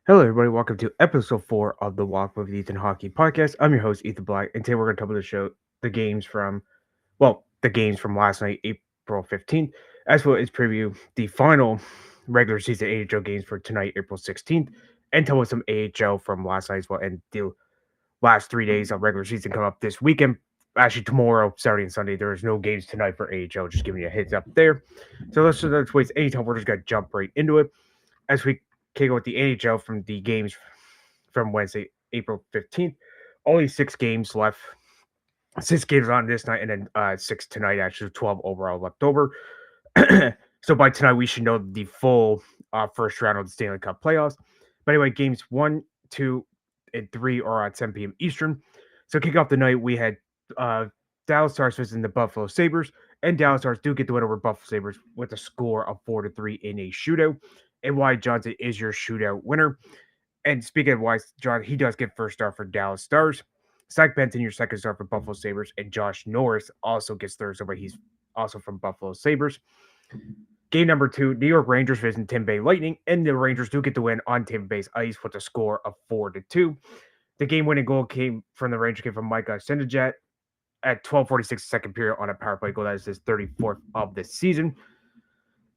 Hello, everybody. Welcome to episode 4 of the Walk with Ethan Hockey podcast. I'm your host, Ethan Black, and today we're going to talk about the games the games from last night, April 15th, as well as preview the final regular season AHL games for tonight, April 16th, and tell us some AHL from last night as well, and the last 3 days of regular season come up this weekend. Actually, tomorrow, Saturday, and Sunday, there's no games tonight for AHL, just giving you a heads up there. So let's waste any time. We're just going to jump right into it as we kick out the NHL from the games from Wednesday, April 15th. Only 6 games left. 6 games on this night, and then 6 tonight, actually, 12 overall left over. So by tonight, we should know the full first round of the Stanley Cup playoffs. But anyway, games 1, 2, and 3 are at 7 p.m. Eastern. So kick off the night, we had uh, Dallas Stars visiting the Buffalo Sabres, and Dallas Stars do get the win over Buffalo Sabres with a score of 4-3 in a shootout. And Wyatt Johnson is your shootout winner. And speaking of Wyatt Johnson, he does get first star for Dallas Stars. Zach Benton, your second star for Buffalo Sabres, and Josh Norris also gets third star, but he's also from Buffalo Sabres. Game number 2, New York Rangers visiting Tampa Bay Lightning, and the Rangers do get the win on Tampa Bay's ice with a score of 4-2. The game-winning goal came from the Rangers, came from Micah Zibanejad at 12:46 second period on a power play goal. That is his 34th of the season.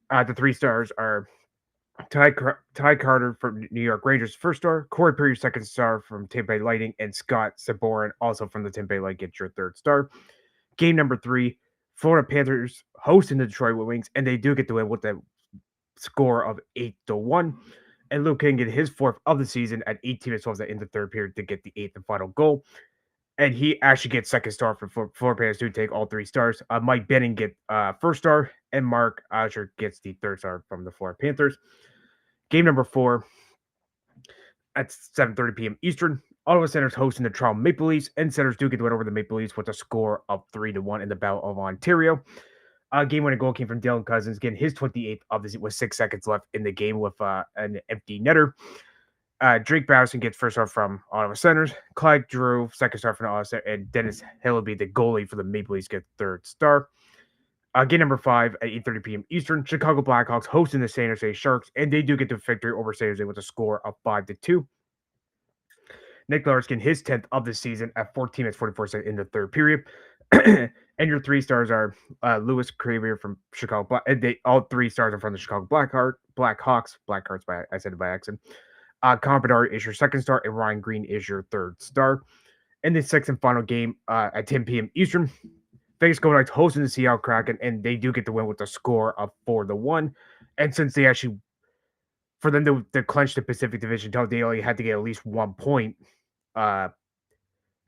The 3 stars are Ty Carter from New York Rangers, first star. Corey Perry, second star from Tampa Bay Lightning, and Scott Saborin, also from the Tampa Bay Lightning, gets your third star. Game number 3, Florida Panthers hosting the Detroit Red Wings, and they do get the win with a score of 8-1. And Luke King get his 4th of the season at 18 minutes 12 in the third period to get the 8th and final goal. And he actually gets second star for Florida Panthers to take all 3 stars. Mike Benning get first star, and Mark Asher gets the third star from the Florida Panthers. Game number 4 at 7:30 p.m. Eastern. Ottawa Senators hosting the Toronto Maple Leafs, and Senators do get the win over the Maple Leafs with a score of 3-1 in the Battle of Ontario. Game-winning goal came from Dylan Cousins, getting his 28th of the with 6 seconds left in the game with an empty netter. Drake Bowson gets first star from Ottawa Senators. Clyde Drew, second star from Ottawa Senators, and Dennis Hillaby, the goalie for the Maple Leafs, get third star. Game number 5 at 8:30 p.m. Eastern. Chicago Blackhawks hosting the San Jose Sharks, and they do get the victory over San Jose with a score of 5-2. Nick Larskin, his 10th of the season at 14 minutes 44 seconds in the third period. And your 3 stars are Lewis Craver from Chicago Black. All 3 stars are from the Chicago Blackhawks. I said it by accident. Connor Bedard is your second star, and Ryan Green is your third star. In the 6th and final game at 10 p.m. Eastern, Vegas Golden Knights hosting the Seattle Kraken, and they do get the win with a score of 4-1. And since they actually, for them to clinch the Pacific Division title, they only had to get at least 1 point to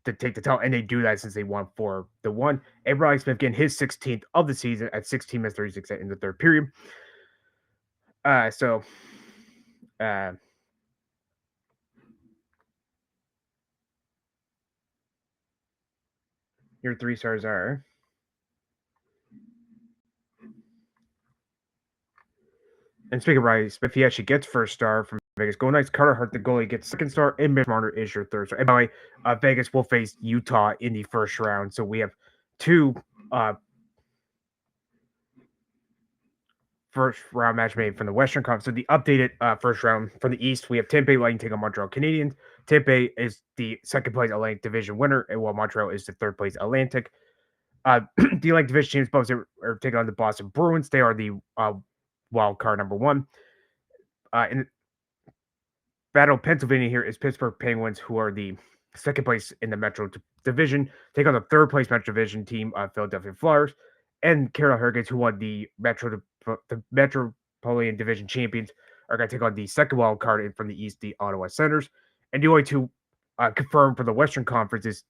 take the title, and they do that since they won 4-1. And Riley Smith getting his 16th of the season at 16 minutes 36 in the third period. So your 3 stars are. And speaking of Riley Smith, he actually gets first star from Vegas Golden Knights. Carter Hart, the goalie, gets second star, and Mitch Marner is your third star. And by the way, Vegas will face Utah in the first round, so we have 2 first round match made from the Western Conference. So the updated first round from the East, we have Tampa Bay Lightning taking on Montreal Canadiens. Tampa Bay is the second place Atlantic Division winner, and while Montreal is the third place Atlantic. The Atlantic Division teams both are taking on the Boston Bruins. They are the wild card number 1. In Battle of Pennsylvania here is Pittsburgh Penguins, who are the second place in the Metro Division, take on the third place Metro Division team, Philadelphia Flyers, and Carolina Hurricanes, who won the Metropolitan Division champions, are going to take on the second wild card from the East, the Ottawa Senators. And the only 2 confirmed for the Western Conference is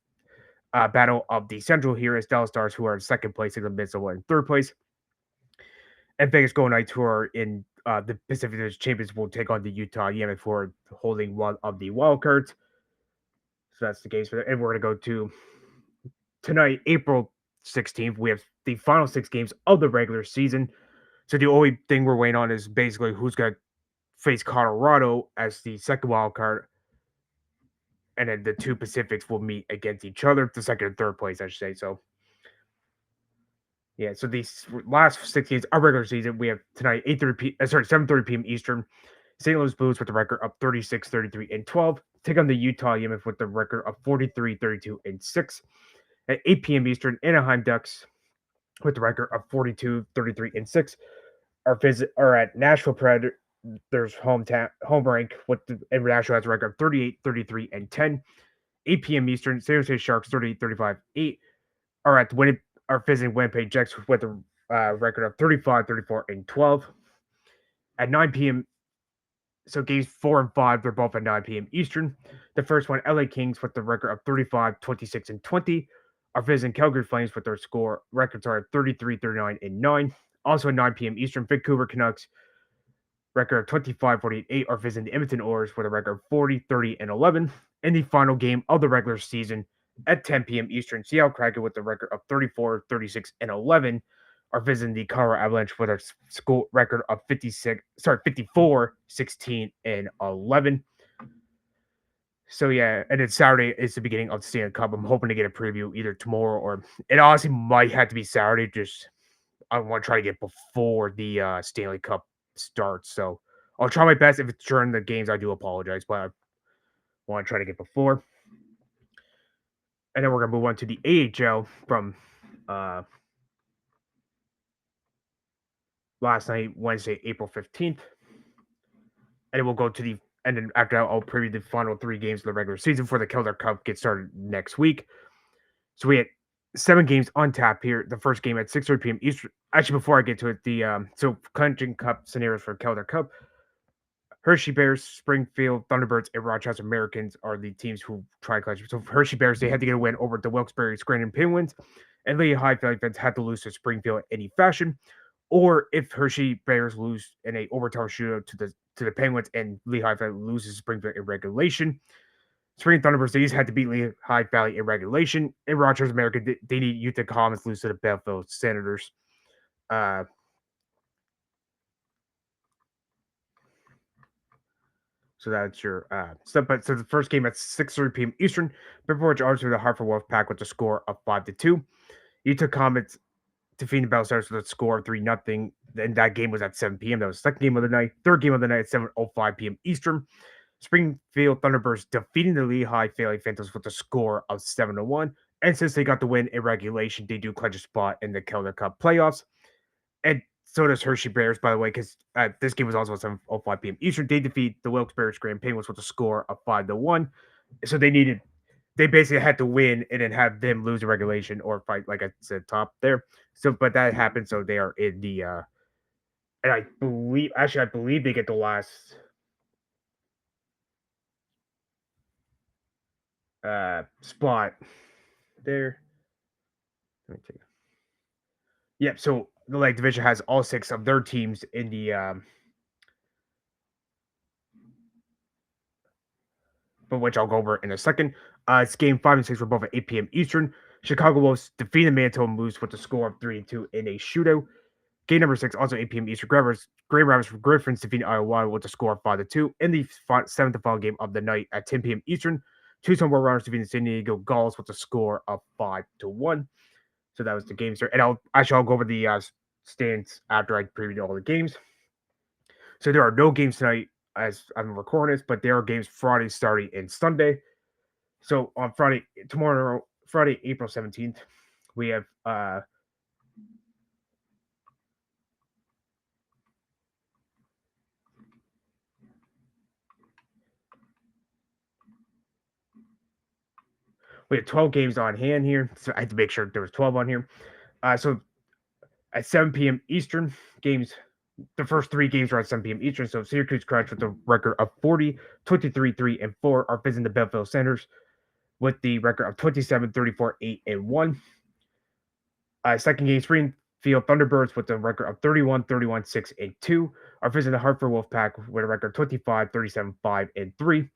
Battle of the Central here is Dallas Stars, who are in second place, in the Minnesota in third place. And Vegas Golden Knights, who are in the Pacific Division champions, will take on the Utah Yamas for holding one of the wild cards. So that's the case for that. And we're going to go to tonight, April 16th. We have the final 6 games of the regular season. So the only thing we're waiting on is basically who's going to face Colorado as the second wild card. And then the 2 Pacifics will meet against each other, the second and third place, I should say. So, yeah, so these last 6 games of regular season, we have tonight 7:30 p.m. Eastern. St. Louis Blues with the record of 36, 33, and 12 take on the Utah Mammoth with the record of 43, 32, and 6. At 8 p.m. Eastern, Anaheim Ducks with the record of 42, 33, and 6 are at Nashville Predators home rank with the and Nashville has a record of 38, 33, and 10. 8 p.m. Eastern, San Jose Sharks 38, 35, 8 are at are visiting Winnipeg Jets with a record of 35, 34, and 12. At 9 p.m. So games 4 and 5, they're both at 9 p.m. Eastern. The first one, LA Kings with the record of 35, 26, and 20 are visiting Calgary Flames with their records are at 33, 39, and 9. Also at 9 p.m. Eastern, Vancouver Canucks record of 25, 48 are visiting the Edmonton Oilers with a record of 40, 30, and 11. In the final game of the regular season at 10 p.m. Eastern, Seattle Kraken with the record of 34, 36, and 11 are visiting the Colorado Avalanche with a score record of 54, 16, and 11. So yeah, and then Saturday is the beginning of the Stanley Cup. I'm hoping to get a preview either tomorrow or it honestly might have to be Saturday. Just I want to try to get before the Stanley Cup starts. So I'll try my best. If it's during the games, I do apologize, but I want to try to get before. And then we're gonna move on to the AHL from last night, Wednesday, April 15th. And then we'll go to and then after that, I'll preview the final 3 games of the regular season for the Calder Cup gets started next week. So we had 7 games on tap here. The first game at 6:30 p.m. Eastern. Actually, before I get to it, so Country Cup scenarios for Calder Cup. Hershey Bears, Springfield Thunderbirds, and Rochester Americans are the teams who try to clutch. So for Hershey Bears, they had to get a win over the Wilkes-Barre Scranton Penguins, and Lehigh Valley fans had to lose to Springfield in any fashion. Or if Hershey Bears lose in a overtime shootout to the Penguins and Lehigh Valley loses Springfield in regulation, Spring Thunderbirds they just had to beat Lehigh Valley in regulation. And Rochester American they need Utah Comets lose to the Belleville Senators. So that's your stuff. But so the first game at 6:30 p.m. Eastern, Beverage Arts with the Hartford Wolfpack with a score of 5-2. Utah Comets defeating the Bell Stars with a score of 3-0. And that game was at 7 p.m. That was the second game of the night. Third game of the night at 7:05 p.m. Eastern. Springfield Thunderbirds defeating the Lehigh Valley Phantoms with a score of 7-1. And since they got the win in regulation, they do clinch a spot in the Calder Cup playoffs. And so does Hershey Bears, by the way, because this game was also at 7:05 p.m. Eastern. They defeat the Wilkes-Barre Scranton Penguins with a score of 5-1. So they basically had to win and then have them lose the regulation or fight, like I said, top there. So, but that happened. So they are in the, and I believe they get the last spot there. Let me take. Yep. So the Lake Division has all 6 of their teams in the, but which I'll go over in a second. It's game 5 and 6 were both at 8 p.m. Eastern. Chicago Wolves defeated the Manitoba Moose with a score of 3-2 in a shootout. Game number 6, also 8 p.m. Eastern. Grand Rapids from Griffins defeating Iowa with a score of 5-2 in the 7th and final game of the night at 10 p.m. Eastern. Tucson Roadrunners defeating the San Diego Gulls with a score of 5-1. So that was the game, sir. And I'll go over the stands after I preview all the games. So there are no games tonight as I'm recording this, but there are games Friday, Saturday, and Sunday. So on Friday, April 17th, we have we have 12 games on hand here. So I had to make sure there was 12 on here. So at 7 p.m. Eastern, the first 3 games are at 7 p.m. Eastern. So Syracuse Crunch with a record of 40, 23, 3, and 4 are visiting the Belleville Senators with the record of 27, 34, 8, and 1. Second game, Springfield Thunderbirds with a record of 31, 31, 6, and 2 are visiting the Hartford Wolfpack with a record of 25, 37, 5, and 3.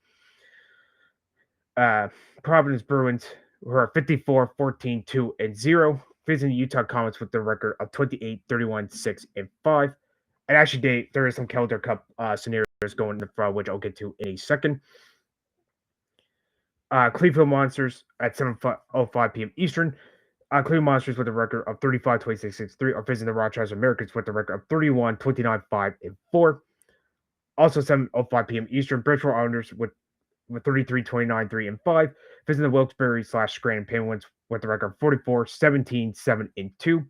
Providence Bruins, who are 54, 14, 2, and 0, visiting Utah Comets with the record of 28, 31, 6, and 5. And actually, there is some Calder Cup scenarios going in the front, which I'll get to in a second. Cleveland Monsters at 7:05 p.m. Eastern. Cleveland Monsters with a record of 35, 26, 6, 3 are visiting the Rochester Americans with a record of 31, 29, 5, and 4. Also 7:05 p.m. Eastern, Bridgeport Islanders with 33, 29, 3, and 5. Visiting the Wilkes-Barre/Scranton Penguins with the record 44, 17, 7, and 2.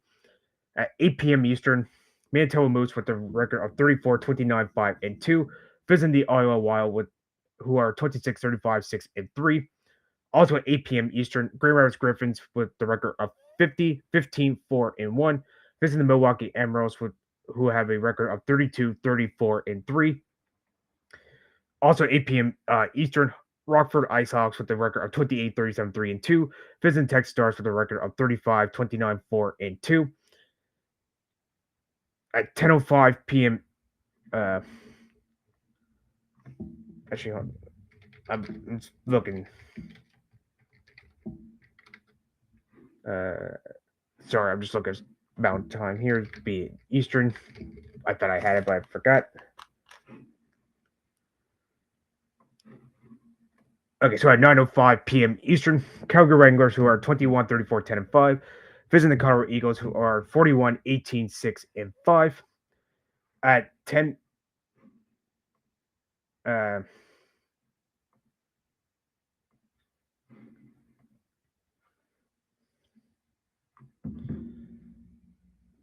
At 8 p.m. Eastern, Manitoba Moose with the record of 34, 29, 5, and 2. Visiting the Iowa Wild who are 26, 35, 6, and 3. Also at 8 p.m. Eastern, Grand Rapids Griffins with the record of 50, 15, 4, and 1. Visiting the Milwaukee Emeralds who have a record of 32, 34, and 3. Also, 8 p.m. Eastern, Rockford IceHawks with the record of 28, 37, 3, and 2. Visiting Tech Stars with a record of 35, 29, 4, and 2. At 10:05 p.m. Actually, I'm looking. Sorry, I'm just looking at Mountain Time here. Be Eastern. I thought I had it, but I forgot. Okay, so at 9:05 p.m. Eastern, Calgary Wranglers, who are 21, 34, 10, and 5, visiting the Colorado Eagles, who are 41, 18, 6, and 5. At 10,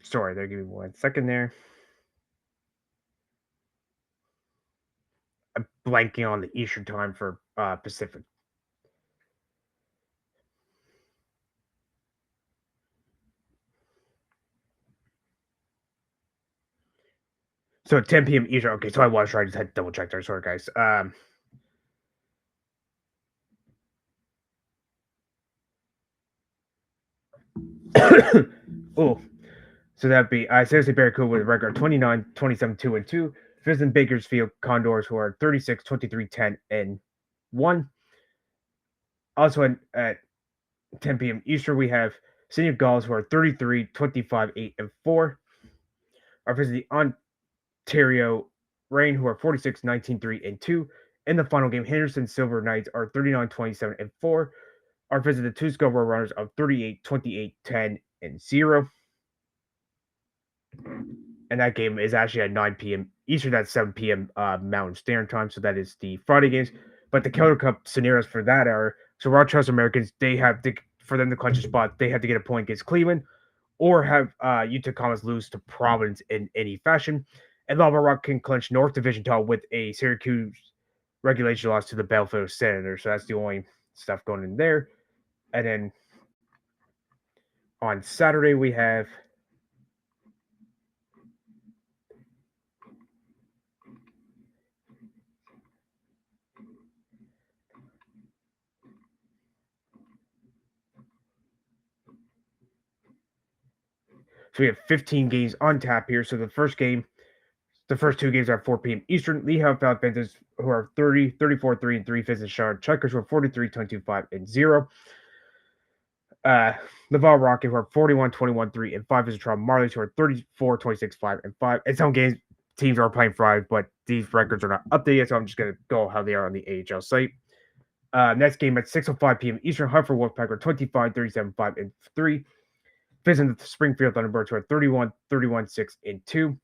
sorry, there. Give me 1 second there. I'm blanking on the Eastern time for Pacific. So at 10 p.m. Eastern. Okay, so I was right. I just had to double check there. Sorry, guys. Oh, so that'd be seriously Barracuda with a record 29, 27, 2, and 2. Visiting Bakersfield Condors, who are 36, 23, 10, and 1. Also at 10 p.m. Eastern, we have Senior Gulls, who are 33, 25, 8, and 4. Are visiting the Ontario Reign, who are 46, 19, 3, and 2. In the final game, Henderson Silver Knights are 39, 27, and 4. Are visiting the two Scarborough Runners of 38, 28, 10, and 0. And that game is actually at 9 p.m. Eastern. That's 7 p.m. Mountain Standard Time. So that is the Friday games. But the Calder Cup scenarios for that are so Rochester Americans, they have to, for them to clinch a spot, they have to get a point against Cleveland or have Utah Comets lose to Providence in any fashion. And Lava Rock can clinch North Division title with a Syracuse regulation loss to the Belfield Senators. So that's the only stuff going in there. And then on Saturday, we have so we have 15 games on tap here. So the first two games are at 4 p.m. Eastern. Lehigh Valley Panthers, who are 30, 34, 3, and 3, visit Charlotte Strikers, who are 43, 22, 5, and 0. Laval Rocket, who are 41, 21, 3, and 5, visit Toronto Marlies, who are 34, 26, 5, and 5. And some teams are playing Friday, but these records are not updated, so I'm just going to go how they are on the AHL site. Next game at 6:05 p.m. Eastern, Hartford Wolfpack are 25, 37, 5, and 3. Visiting the Springfield Thunderbirds, who are 31, 31, 6, and 2.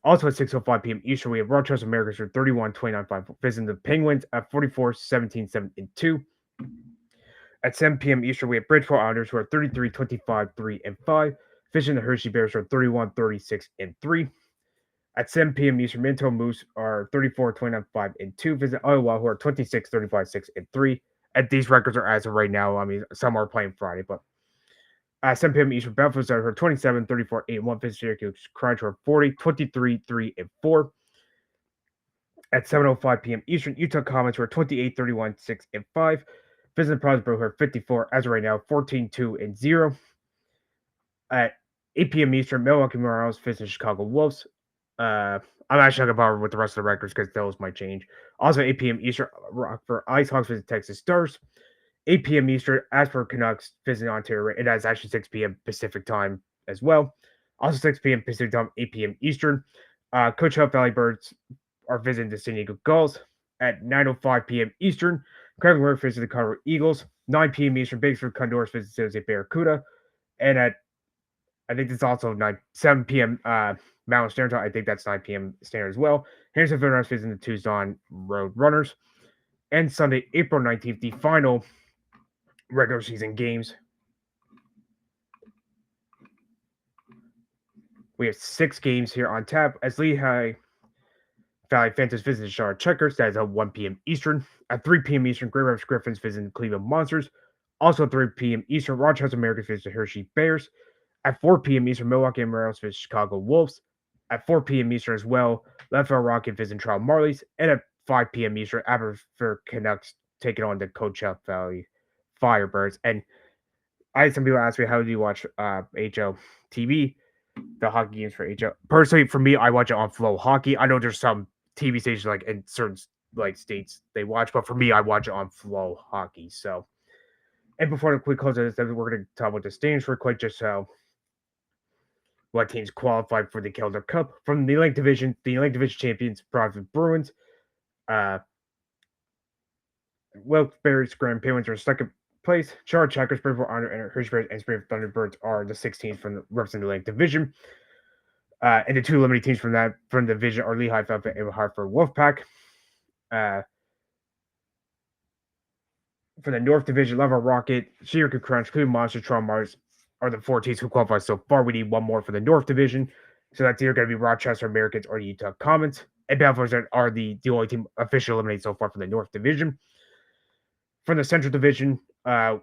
Also at 6:05 p.m. Eastern, we have Rochester Americans for 31, 29, 5. Visiting the Penguins at 44, 17, 7, and 2. At 7 p.m. Eastern, we have Bridgeport Islanders, who are 33, 25, 3, and 5. Visiting the Hershey Bears for 31, 36, and 3. At 7 p.m. Eastern, Manitoba Moose are 34, 29, 5, and 2. Visit Iowa, who are 26, 35, 6, and 3. And these records are as of right now. I mean, some are playing Friday, but 7 p.m. Eastern, Belfast are 27, 34, 8, and 1. Visit Syracuse Crunch are 40, 23, 3, and 4. At 7:05 p.m. Eastern, Utah Comets are 28, 31, 6, and 5. Visit Prosper, who are 54, as of right now, 14, 2, and 0. At 8 p.m. Eastern, Milwaukee Marlins visit Chicago Wolves. I'm actually not going to bother with the rest of the records because those might change. Also, 8 p.m. Eastern, for IceHawks visit Texas Stars. 8 p.m. Eastern, as for Canucks visiting Ontario, and that's actually 6 p.m. Pacific time as well. Also 6 p.m. Pacific time, 8 p.m. Eastern. Coach Huff Valley Birds are visiting the San Diego Gulls. At 9:05 p.m. Eastern, Craven Work visits the Colorado Eagles. 9 p.m. Eastern, Bakersfield Condors visits the Barracuda. And I think it's also 7 p.m. Mountain Standard Time. I think that's 9 p.m. standard as well. Henderson Field facing the Tucson Road Runners. And Sunday, April 19th, the final regular season games. We have 6 games here on tap as Lehigh Valley Phantoms visit the Charlotte Checkers. That is at 1 p.m. Eastern. At 3 p.m. Eastern, Great Rapids Griffins visit the Cleveland Monsters. Also at 3 p.m. Eastern, Rochester Americans visit the Hershey Bears. At 4 p.m. Eastern, Milwaukee Emeralds visit Chicago Wolves. At 4 p.m. Eastern as well, Leadville Rocket visit Trial Marlies. And at 5 p.m. Eastern, Aberfur Canucks taking on the Coachella Valley Firebirds. And I had some people ask me, how do you watch HO TV? The hockey games for HO. Personally, for me, I watch it on Flow Hockey. I know there's some TV stations like in certain like states they watch, but for me, I watch it on Flow Hockey. So, and before we close this, we're going to talk about the standings real quick, just so what teams qualified for the Calder Cup from the Atlantic Division. The Atlantic Division champions, Providence Bruins, Wilkes-Barre Grand Penguins are in second place. Charlotte Checkers, Springfield Honor, and Hershey Bears and Springfield Thunderbirds are the 16th from the representing the Atlantic Division. And the 2 eliminated teams from the division are Lehigh Valley and Hartford Wolfpack. For the North Division, Level Rocket, Syracuse Crunch, Cleveland Monsters, Toronto Mars are the 4 teams who qualify so far. We need one more for the North Division. So that's either going to be Rochester Americans or the Utah Comets. And Belfast are the only team officially eliminated so far from the North Division. For the Central Division, 5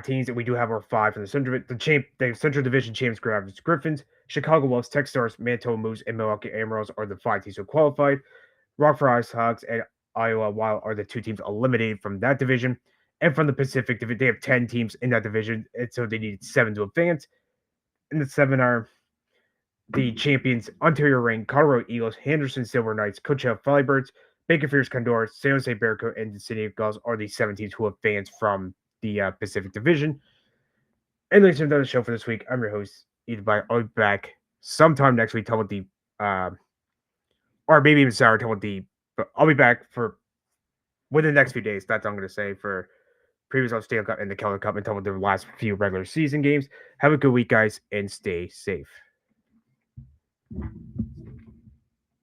teams, and we do have our 5 from the Central. The Central Division champions, Grand Rapids Griffins, Chicago Wolves, Texas Stars, Manitoba Moose, and Milwaukee Emeralds are the 5 teams who qualified. Rockford Ice Hawks and Iowa Wild are the 2 teams eliminated from that division. And from the Pacific Division, they have 10 teams in that division, and so they need 7 to advance. And the 7 are the champions, Ontario Reign, Colorado Eagles, Henderson Silver Knights, Coachella Firebirds, Bacon Fierce Condor, San Jose Bearcoat, and the City of Gulls are the 7 teams who advance from the Pacific Division. And ladies and gentlemen, that's the show for this week. I'm your host, Ethan Black. I'll be back sometime next week talking about the or maybe even Sarah told but I'll be back for within the next few days. That's what I'm going to say for previous on Stanley Cup and the Calder Cup and talk about the last few regular season games. Have a good week, guys, and stay safe.